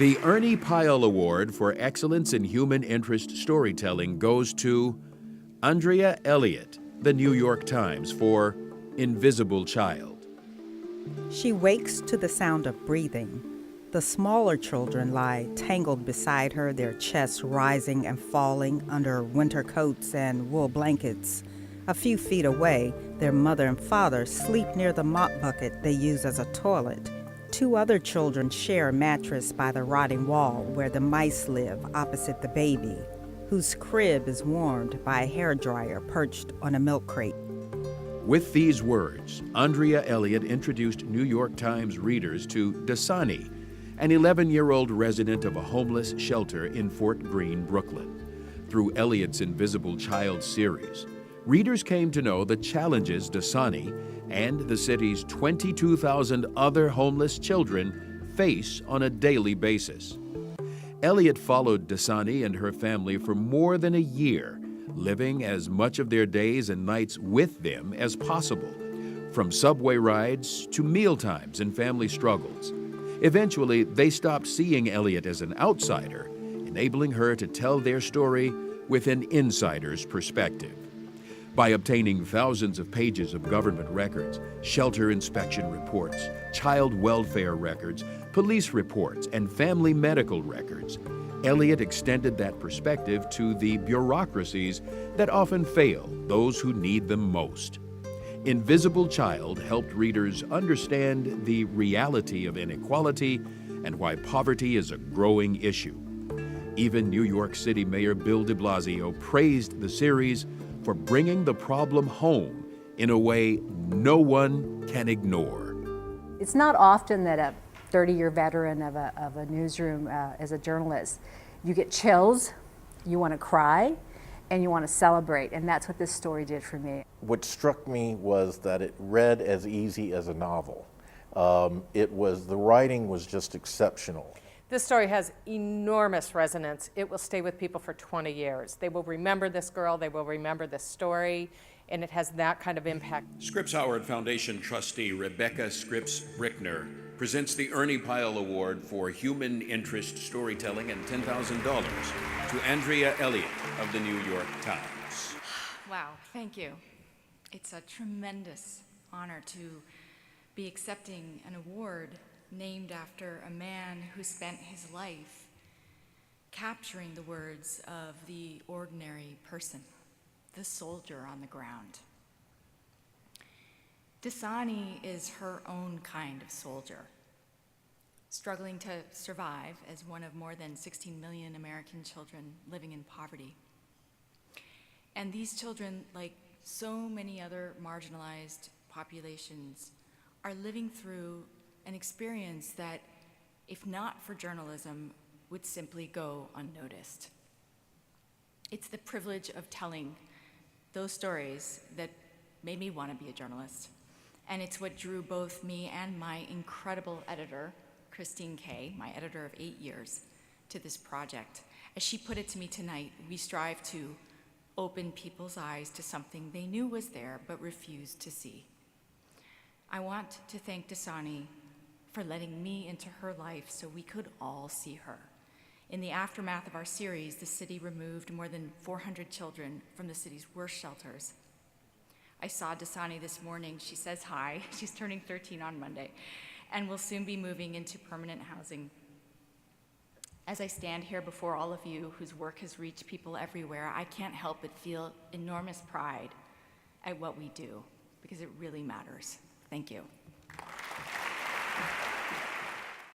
The Ernie Pyle Award for Excellence in Human Interest Storytelling goes to Andrea Elliott, The New York Times, for Invisible Child. She wakes to the sound of breathing. The smaller children lie tangled beside her, their chests rising and falling under winter coats and wool blankets. A few feet away, their mother and father sleep near the mop bucket they use as a toilet. Two other children share a mattress by the rotting wall where the mice live opposite the baby, whose crib is warmed by a hairdryer perched on a milk crate. With these words, Andrea Elliott introduced New York Times readers to Dasani, an 11-year-old resident of a homeless shelter in Fort Greene, Brooklyn. Through Elliott's Invisible Child series, readers came to know the challenges Dasani and the city's 22,000 other homeless children face on a daily basis. Elliott followed Dasani and her family for more than a year, living as much of their days and nights with them as possible, from subway rides to mealtimes and family struggles. Eventually, they stopped seeing Elliott as an outsider, enabling her to tell their story with an insider's perspective. By obtaining thousands of pages of government records, shelter inspection reports, child welfare records, police reports, and family medical records, Elliott extended that perspective to the bureaucracies that often fail those who need them most. Invisible Child helped readers understand the reality of inequality and why poverty is a growing issue. Even New York City Mayor Bill de Blasio praised the series for bringing the problem home in a way no one can ignore. It's not often that a 30-year veteran of a newsroom as a journalist, you get chills, you want to cry, and you want to celebrate, and that's what this story did for me. What struck me was that it read as easy as a novel. The writing was just exceptional. This story has enormous resonance. It will stay with people for 20 years. They will remember this girl, they will remember this story, and it has that kind of impact. Scripps Howard Foundation trustee Rebecca Scripps Brickner presents the Ernie Pyle Award for Human Interest Storytelling and $10,000 to Andrea Elliott of the New York Times. Wow, thank you. It's a tremendous honor to be accepting an award named after a man who spent his life capturing the words of the ordinary person, the soldier on the ground. Dasani is her own kind of soldier, struggling to survive as one of more than 16 million American children living in poverty. And these children, like so many other marginalized populations, are living through an experience that, if not for journalism, would simply go unnoticed. It's the privilege of telling those stories that made me want to be a journalist. And it's what drew both me and my incredible editor, Christine Kay, my editor of 8 years, to this project. As she put it to me tonight, we strive to open people's eyes to something they knew was there but refused to see. I want to thank Dasani for letting me into her life so we could all see her. In the aftermath of our series, the city removed more than 400 children from the city's worst shelters. I saw Dasani this morning. She says hi. She's turning 13 on Monday and will soon be moving into permanent housing. As I stand here before all of you whose work has reached people everywhere, I can't help but feel enormous pride at what we do, because it really matters. Thank you.